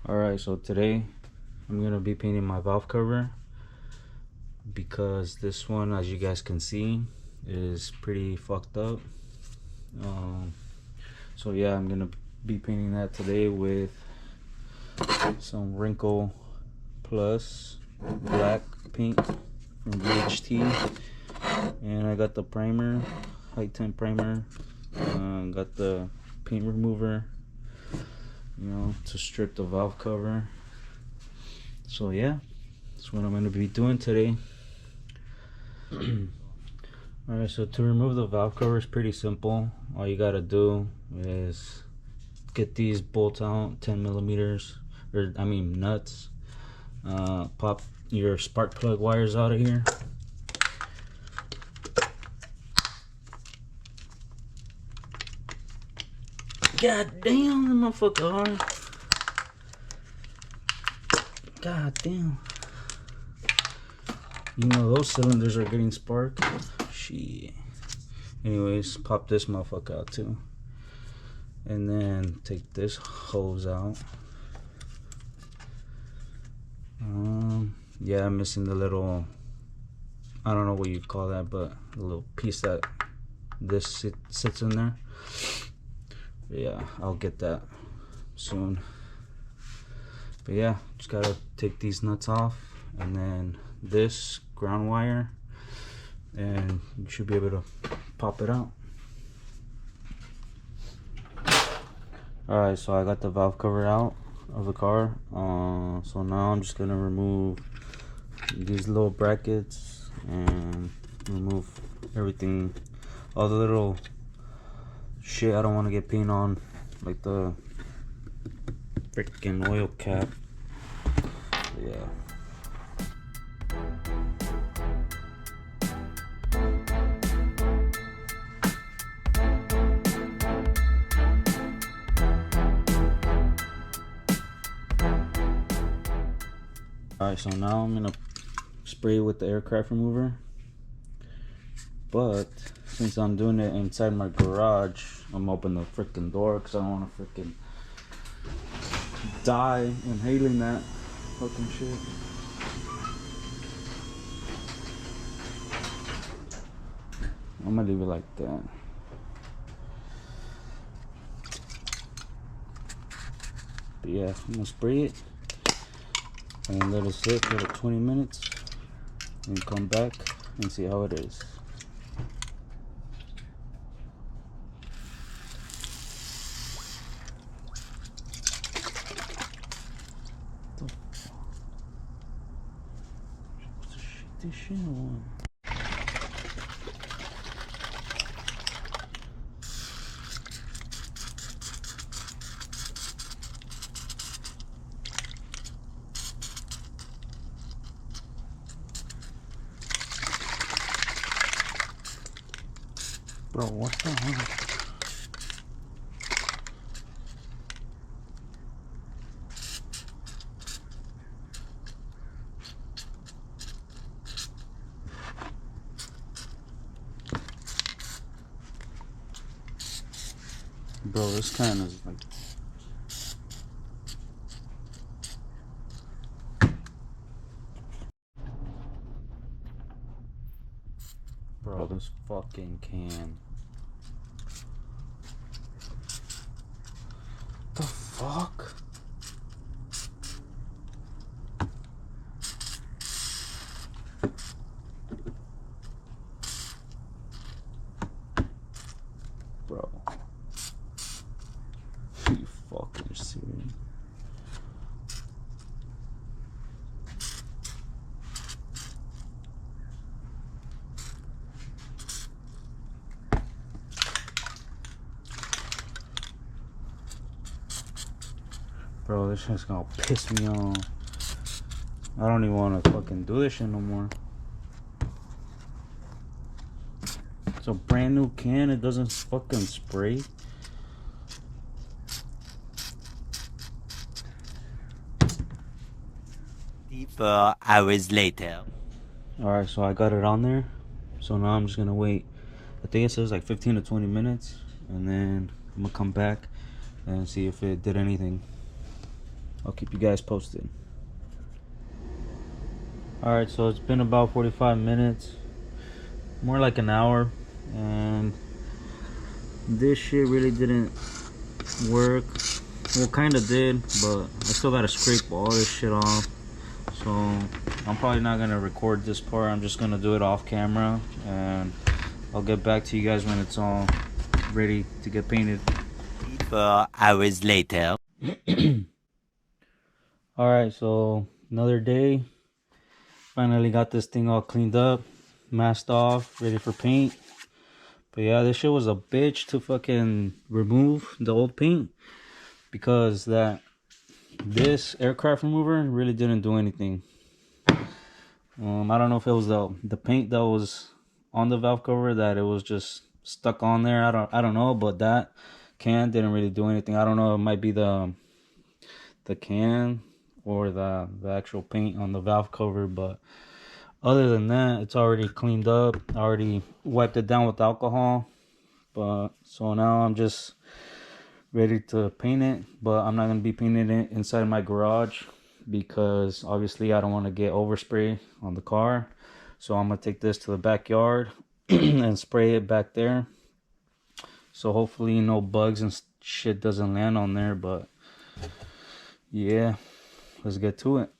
Alright, so today I'm going to be painting my valve cover because this one, as you guys can see, is pretty fucked up. So yeah, I'm going to be painting that today with some WRINKLE Plus black paint from VHT. And I got the primer, high temp primer, got the paint remover, to strip the valve cover. So yeah, that's what I'm going to be doing today. Alright, so to remove the valve cover is pretty simple. All you gotta do is get these bolts out, 10 millimeters, or I mean nuts. Pop your spark plug wires out of here. God damn, that motherfucker hard. God damn. You know those cylinders are getting sparked. Shit. Anyways, pop this motherfucker out too. And then take this hose out. Yeah, I'm missing the little, I don't know what you call that, but the little piece that this sits in there. But yeah, I'll get that soon. But yeah, just gotta take these nuts off, and then this ground wire, and you should be able to pop it out. Alright, so I got the valve cover out of the car. So now I'm just gonna remove these little brackets and remove everything, all the little shit I don't want to get paint on, like the freaking oil cap. Yeah. Alright, so now I'm gonna spray with the aircraft remover, but since I'm doing it inside my garage, I'm opening the freaking door because I don't want to freaking die inhaling that fucking shit. I'm gonna leave it like that. But yeah, I'm gonna spray it and let it sit for like 20 minutes and come back and see how it is. This shit on. Bro, what the hell? Bro, this kind of like, bro, this fucking can. The fuck? Bro. You fucking serious? Bro, this shit's gonna piss me off. I don't even wanna fucking do this shit no more. It's a brand new can, it doesn't fucking spray. 4 hours later. Alright, so I got it on there. So now I'm just gonna wait. I think it says like 15 to 20 minutes. And then I'm gonna come back and see if it did anything. I'll keep you guys posted. Alright, so it's been about 45 minutes, more like an hour, and this shit really didn't work. Well, kind of did, but I still gotta scrape all this shit off. So I'm probably not gonna record this part. I'm just gonna do it off camera, and I'll get back to you guys when it's all ready to get painted. 4 hours later. Alright, so another day. Finally got this thing all cleaned up, masked off, ready for paint. But yeah, this shit was a bitch to fucking remove the old paint, because this aircraft remover really didn't do anything. I don't know if it was the paint that was on the valve cover that it was just stuck on there. I don't know, but that can didn't really do anything. I don't know, it might be the can or the actual paint on the valve cover, but other than that, it's already cleaned up. I already wiped it down with alcohol. But so now I'm just ready to paint it, but I'm not going to be painting it inside my garage, because obviously I don't want to get overspray on the car. So I'm going to take this to the backyard and spray it back there. So hopefully no bugs and shit doesn't land on there. But yeah, let's get to it.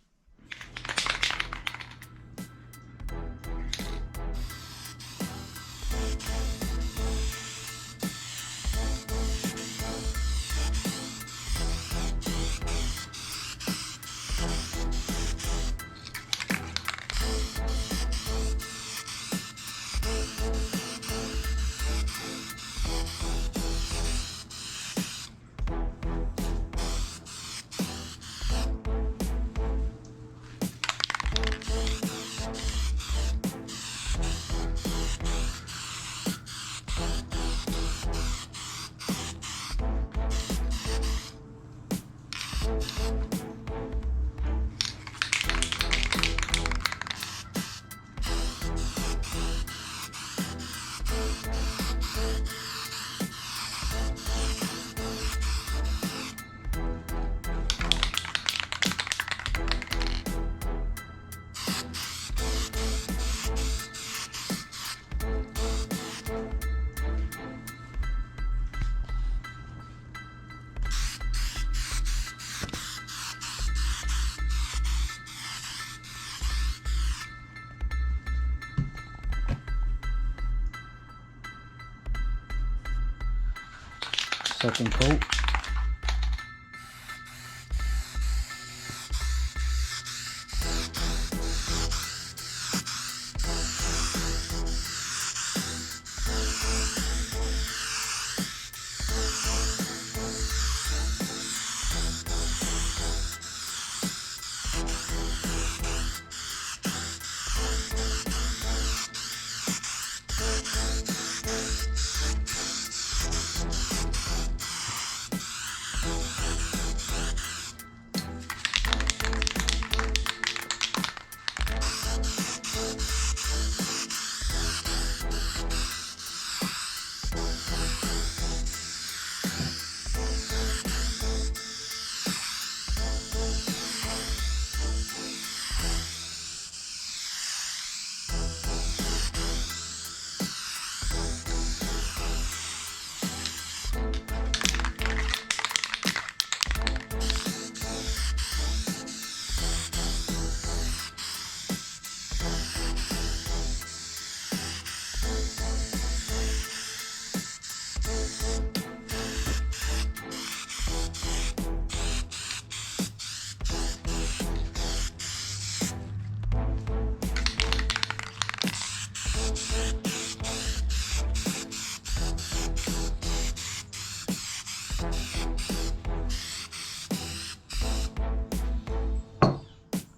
Second coat.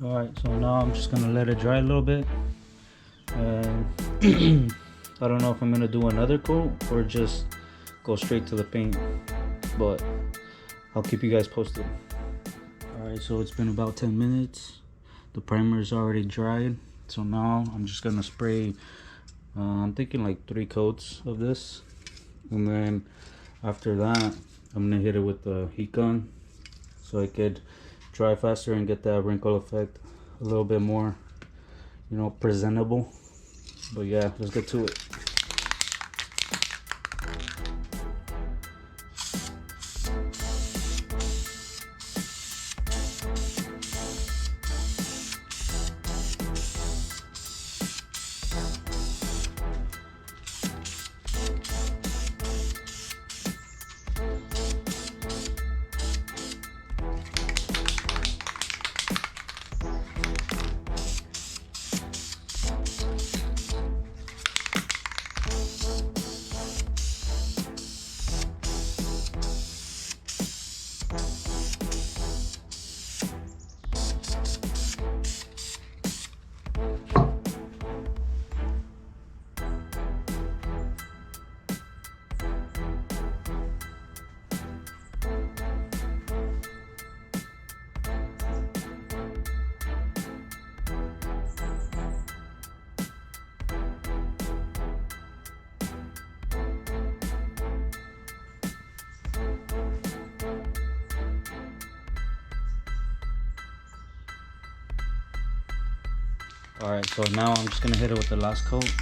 Alright, so now I'm just gonna let it dry a little bit, and I don't know if I'm gonna do another coat or just go straight to the paint, but I'll keep you guys posted. Alright, so it's been about 10 minutes. The primer is already dried, so now I'm just gonna spray, I'm thinking like 3 coats of this, and then after that I'm gonna hit it with the heat gun so it could dry faster and get that wrinkle effect a little bit more, you know, presentable. But yeah, let's get to it. Alright, so now I'm just gonna hit it with the last coat,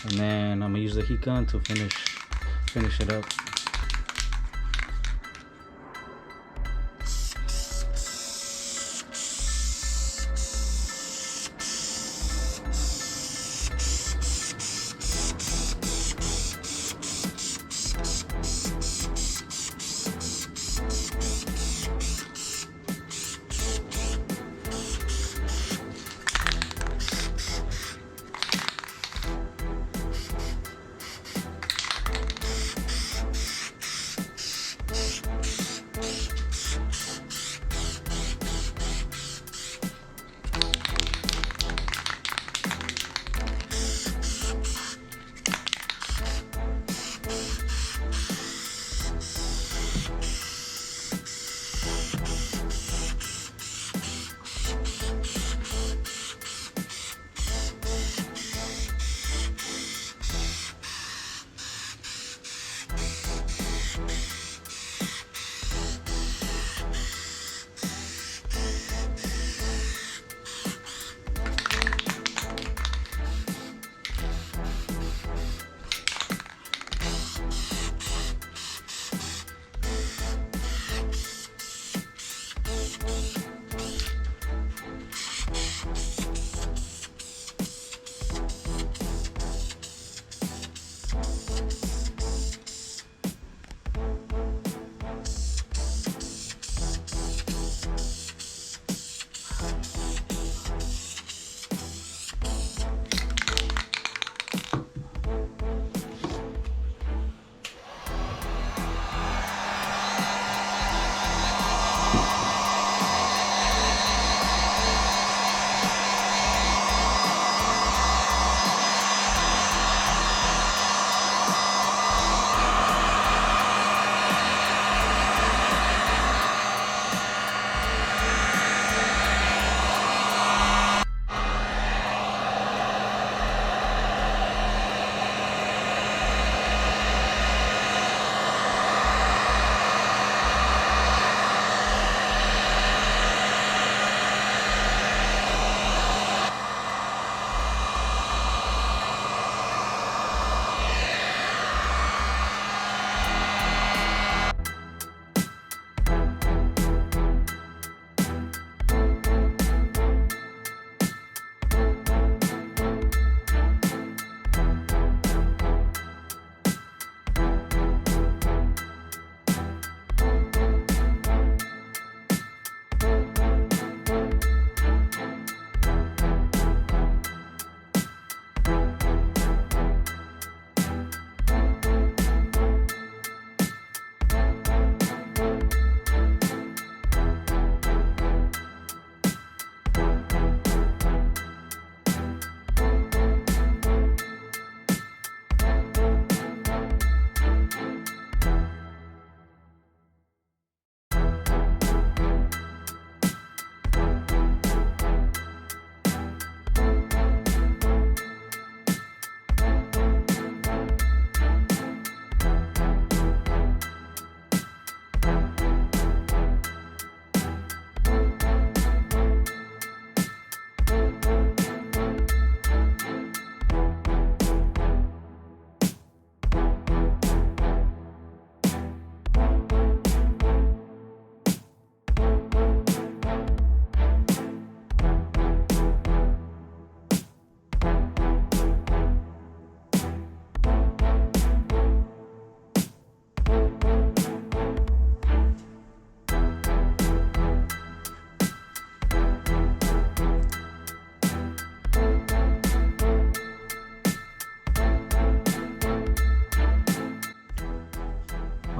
and then I'm gonna use the heat gun to finish it up.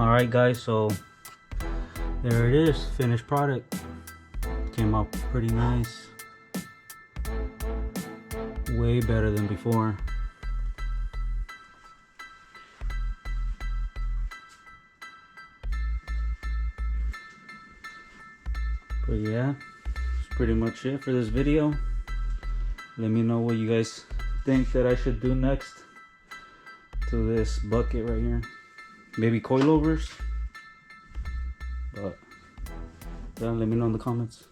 Alright guys, so there it is, finished product. Came out pretty nice. Way better than before. But yeah, that's pretty much it for this video. Let me know what you guys think that I should do next to this bucket right here. Maybe coilovers, but yeah, let me know in the comments.